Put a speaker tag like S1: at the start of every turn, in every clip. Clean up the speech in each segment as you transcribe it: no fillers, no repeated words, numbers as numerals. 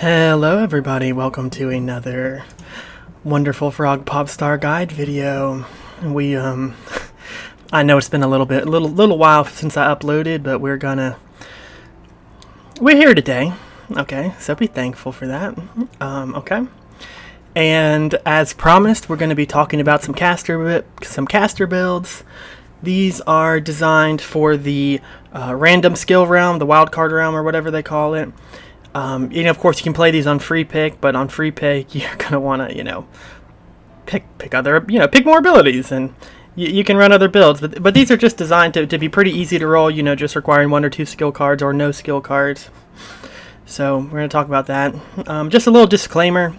S1: Hello everybody, welcome to another wonderful Frog Pop Star Guide video. I know it's been a little while since I uploaded, but we're here today. Okay, so be thankful for that. Okay. And as promised, we're gonna be talking about some caster builds. These are designed for the random skill realm, the wildcard realm, or whatever they call it. Of course, you can play these on free pick, but on free pick, you're gonna want to, pick more abilities, and you can run other builds. But these are just designed to be pretty easy to roll. Just requiring 1 or 2 skill cards or no skill cards. So we're gonna talk about that. Just a little disclaimer: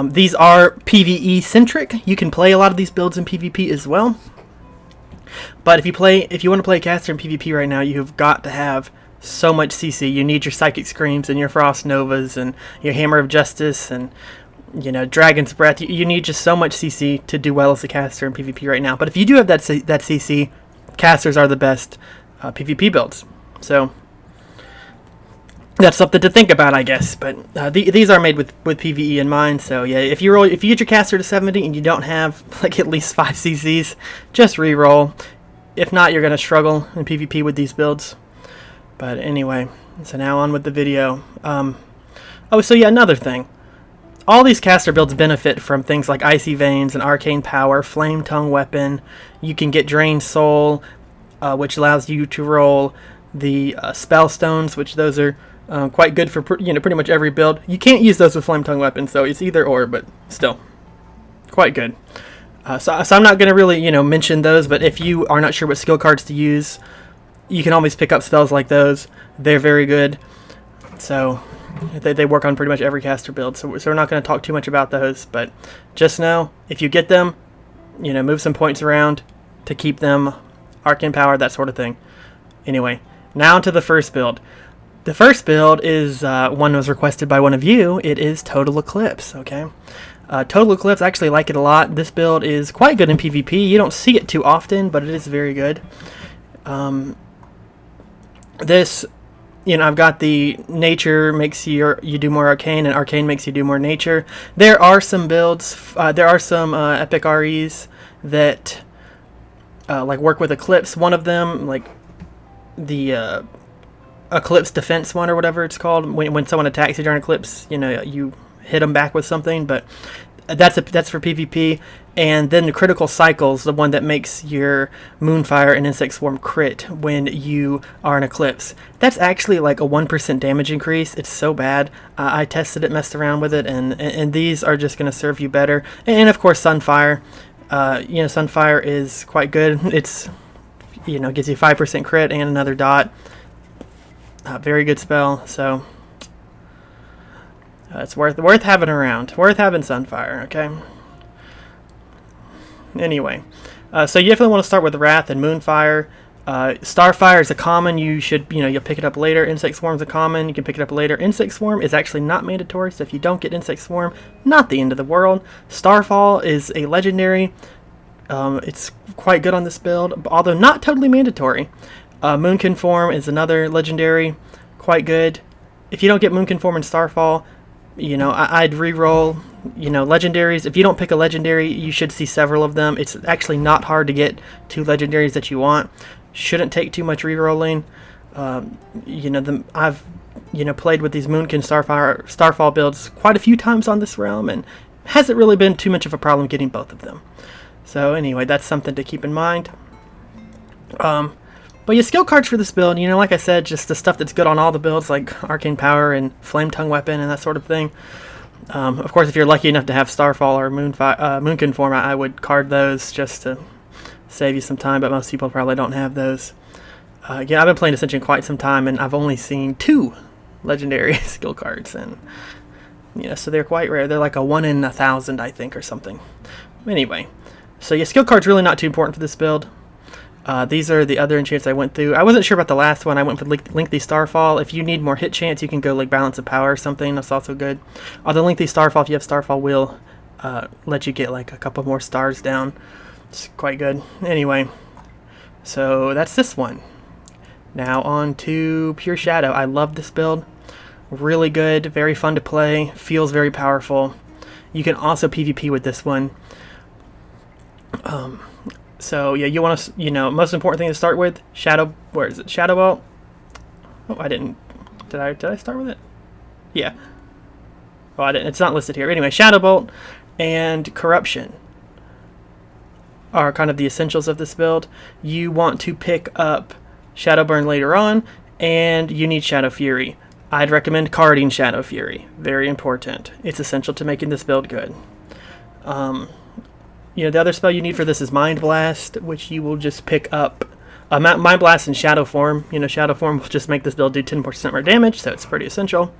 S1: these are PvE centric. You can play a lot of these builds in PvP as well. But if you want to play a caster in PvP right now, you've got to have so much CC. You need your Psychic Screams and your Frost Novas and your Hammer of Justice and Dragon's Breath. You need just so much CC to do well as a caster in PvP right now. But if you do have that CC, casters are the best PvP builds. So that's something to think about, I guess. But these are made with PvE in mind. So yeah, if you get your caster to 70 and you don't have at least 5 CCs, just re-roll. If not, you're gonna struggle in PvP with these builds. But anyway, so now on with the video. Another thing. All these caster builds benefit from things like Icy Veins and Arcane Power, Flame Tongue Weapon. You can get Drained Soul, which allows you to roll the Spell Stones, which those are quite good for pretty much every build. You can't use those with Flame Tongue Weapon, so it's either or, but still, quite good. So I'm not going to really mention those, but if you are not sure what skill cards to use, you can always pick up spells like those. They're very good. So they work on pretty much every caster build. So we're not going to talk too much about those. But just know, if you get them, move some points around to keep them. Arcane Power, that sort of thing. Anyway, now to the first build. The first build is one that was requested by one of you. It is Total Eclipse, okay? Total Eclipse, I actually like it a lot. This build is quite good in PvP. You don't see it too often, but it is very good. I've got the nature makes you do more arcane, and arcane makes you do more nature. There are some builds, epic REs that work with Eclipse. One of them, like the Eclipse defense one or whatever it's called. When someone attacks you during Eclipse, you hit them back with something, but that's for PvP. And then the Critical Cycles, the one that makes your Moonfire and Insect Swarm crit when you are in Eclipse. That's actually like a 1% damage increase. It's so bad. I tested it, messed around with it, and these are just going to serve you better. And of course, Sunfire. Sunfire is quite good. It's gives you 5% crit and another dot. Very good spell. So it's worth having around. Worth having Sunfire. Okay. Anyway, so you definitely want to start with Wrath and Moonfire. Starfire is a common. You'll pick it up later. Insect Swarm is a common. You can pick it up later. Insect Swarm is actually not mandatory, so if you don't get Insect Swarm, not the end of the world. Starfall is a legendary. It's quite good on this build, although not totally mandatory. Moonconform is another legendary, quite good. If you don't get Moonconform and Starfall, I'd re-roll, legendaries. If you don't pick a legendary, you should see several of them. It's actually not hard to get 2 legendaries that you want. Shouldn't take too much re-rolling. I've played with these Moonkin Starfall builds quite a few times on this realm, and hasn't really been too much of a problem getting both of them. So anyway, that's something to keep in mind. But your skill cards for this build, like I said, just the stuff that's good on all the builds, like Arcane Power and Flame Tongue Weapon and that sort of thing. Of course, if you're lucky enough to have Starfall or Moonconform, I would card those just to save you some time, but most people probably don't have those. I've been playing Ascension quite some time, and I've only seen 2 legendary skill cards, and so they're quite rare. They're like a 1 in 1,000, I think, or something. Anyway, so your skill card's really not too important for this build. These are the other enchants I went through. I wasn't sure about the last one. I went for Lengthy Starfall. If you need more hit chance, you can go like Balance of Power or something. That's also good. Although Lengthy Starfall, if you have Starfall, will let you get like a couple more stars down. It's quite good. Anyway, so that's this one. Now on to Pure Shadow. I love this build. Really good, very fun to play, feels very powerful. You can also PvP with this one. So yeah, you want to, most important thing to start with, where is it? Shadow Bolt. Oh, I didn't. Did I start with it? Yeah. Oh, I didn't. It's not listed here. Anyway, Shadow Bolt and Corruption are kind of the essentials of this build. You want to pick up Shadow Burn later on, and you need Shadow Fury. I'd recommend carding Shadow Fury. Very important. It's essential to making this build good. The other spell you need for this is Mind Blast, which you will just pick up. Mind Blast in Shadow form. Shadow form will just make this build do 10% more damage, so it's pretty essential.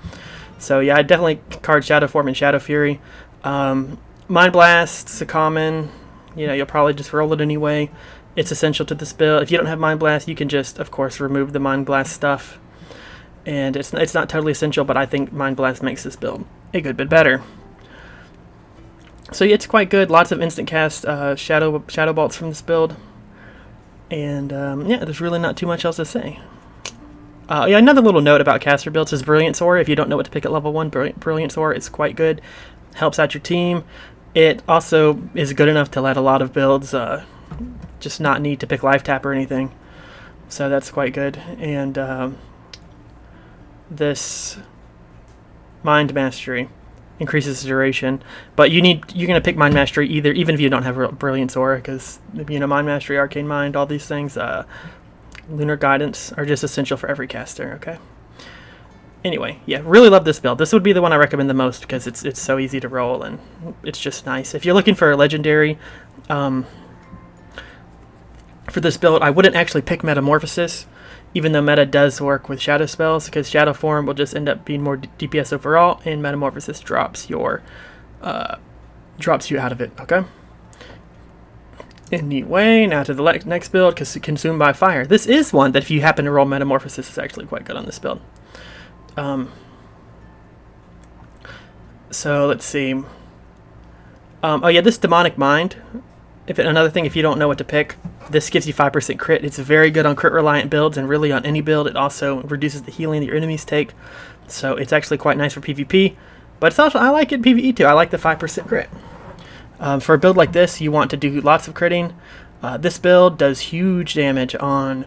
S1: So yeah, I definitely card Shadow form and Shadow Fury. Mind Blast's a common. You'll probably just roll it anyway. It's essential to this build. If you don't have Mind Blast, you can just, of course, remove the Mind Blast stuff. And it's not totally essential, but I think Mind Blast makes this build a good bit better. So yeah, it's quite good. Lots of instant cast Shadow Bolts from this build. And yeah, there's really not too much else to say. Yeah, another little note about caster builds is Brilliant Sword. If you don't know what to pick at level 1, Brilliant Sword is quite good. Helps out your team. It also is good enough to let a lot of builds just not need to pick Life Tap or anything. So that's quite good. And this Mind Mastery increases the duration, but you're going to pick Mind Mastery even if you don't have Brilliant Sword, because Mind Mastery, Arcane Mind, all these things, Lunar Guidance are just essential for every caster. Okay. Anyway, yeah, really love this build. This would be the one I recommend the most because it's so easy to roll and it's just nice. If you're looking for a legendary for this build, I wouldn't actually pick Metamorphosis, even though Meta does work with Shadow spells, because Shadow form will just end up being more DPS overall, and Metamorphosis drops you out of it. Okay. Anyway, now to the next build, Consumed by Fire. This is one that if you happen to roll Metamorphosis, is actually quite good on this build. So let's see. Oh yeah, this Demonic Mind. Another thing, if you don't know what to pick, this gives you 5% crit. It's very good on crit reliant builds and really on any build. It also reduces the healing that your enemies take, so it's actually quite nice for PvP. But it's also, I like it in PvE too. I like the 5% crit. For a build like this, you want to do lots of critting. This build does huge damage on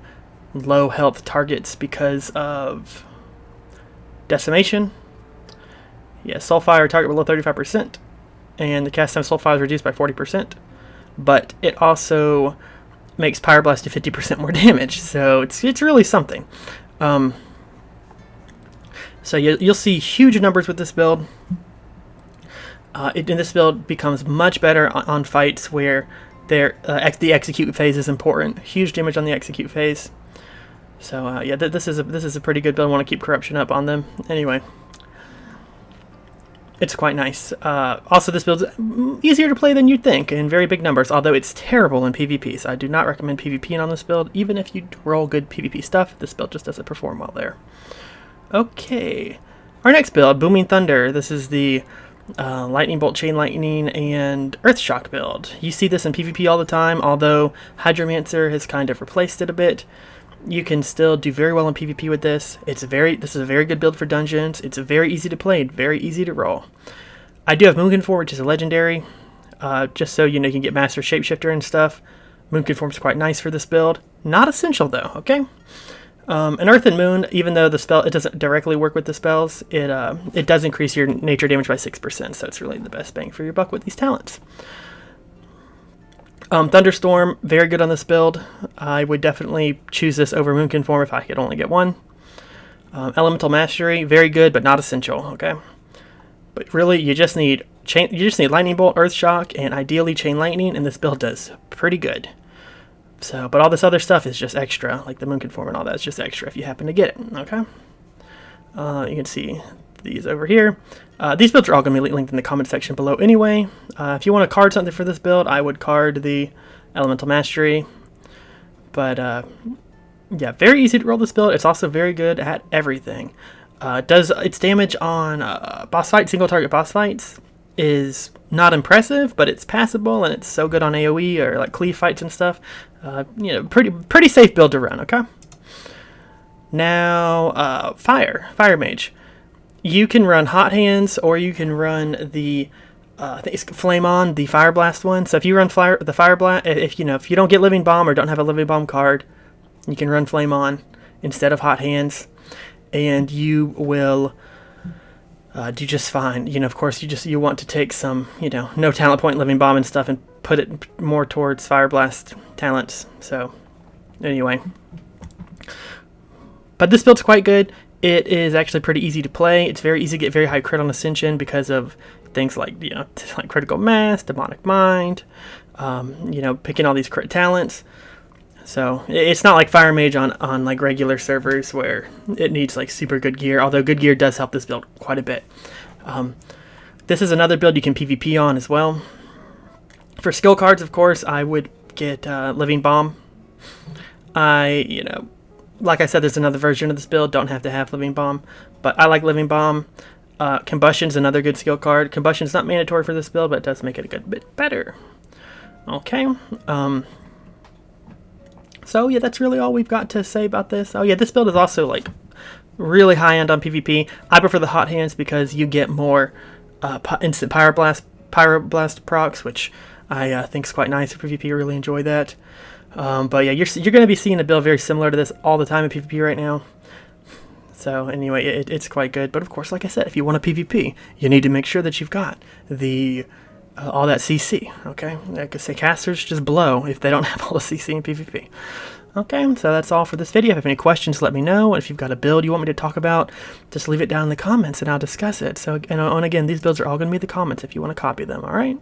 S1: low health targets because of Decimation. Yeah, Soulfire target below 35%, and the cast time Soulfire is reduced by 40%. But it also makes Pyroblast do 50% more damage, so it's really something. So you'll see huge numbers with this build. This build becomes much better on fights where the execute phase is important. Huge damage on the execute phase. So yeah, this is a pretty good build. I want to keep Corruption up on them. Anyway, it's quite nice. Also, this build's easier to play than you'd think in very big numbers, although it's terrible in PvP, so I do not recommend PvPing on this build. Even if you roll good PvP stuff, this build just doesn't perform well there. Okay, our next build, Booming Thunder. This is the Lightning Bolt, Chain Lightning, and Earth Shock build. You see this in PvP all the time, although Hydromancer has kind of replaced it a bit. You can still do very well in PvP with this. This is a very good build for dungeons. It's very easy to play, very easy to roll. I do have Moonconform, which is a legendary, just so you can get Master Shapeshifter and stuff. Moonconform is quite nice for this build. Not essential though, okay? And Earth and Moon, even though it doesn't directly work with the spells, it does increase your nature damage by 6%, so it's really the best bang for your buck with these talents. Thunderstorm, very good on this build. I would definitely choose this over Moonconform if I could only get one. Elemental Mastery, very good, but not essential. Okay, but really, you just need Lightning Bolt, Earth Shock, and ideally Chain Lightning, and this build does pretty good. So, but all this other stuff is just extra, like the Moonconform and all that. It's just extra if you happen to get it. Okay, you can see these over here. These builds are all going to be linked in the comment section below anyway. If you want to card something for this build, I would card the Elemental Mastery. But yeah, very easy to roll this build. It's also very good at everything. Does its damage on boss fights, single target boss fights, is not impressive, but it's passable, and it's so good on AoE or like cleave fights and stuff. Pretty safe build to run. Okay. Now, Fire Mage. You can run Hot Hands, or you can run the I think it's Flame On, the Fire Blast one. So if you run the Fire Blast, if you don't get Living Bomb or don't have a Living Bomb card, you can run Flame On instead of Hot Hands, and you will do just fine. Of course, you want to take some, no talent point Living Bomb and stuff and put it more towards Fire Blast talents. So anyway, but this build's quite good. It is actually pretty easy to play. It's very easy to get very high crit on Ascension because of things like like Critical Mass, Demonic Mind, picking all these crit talents. So it's not like Fire Mage on like regular servers where it needs like super good gear, although good gear does help this build quite a bit. This is another build you can PvP on as well. For skill cards, of course, I would get Living Bomb. Like I said, there's another version of this build. Don't have to have Living Bomb, but I like Living Bomb. Combustion's another good skill card. Combustion's not mandatory for this build, but it does make it a good bit better. Okay. So yeah, that's really all we've got to say about this. Oh yeah, this build is also like really high end on PvP. I prefer the Hot Hands because you get more instant Pyro Blast procs, which I think is quite nice for PvP. I really enjoy that. But yeah, you're going to be seeing a build very similar to this all the time in PvP right now. So anyway, it's quite good. But of course, like I said, if you want a PvP, you need to make sure that you've got the all that CC. Okay, like I say, casters just blow if they don't have all the CC in PvP. Okay, so that's all for this video. If you have any questions, let me know. And if you've got a build you want me to talk about, just leave it down in the comments and I'll discuss it. So, and again, these builds are all going to be in the comments if you want to copy them. All right.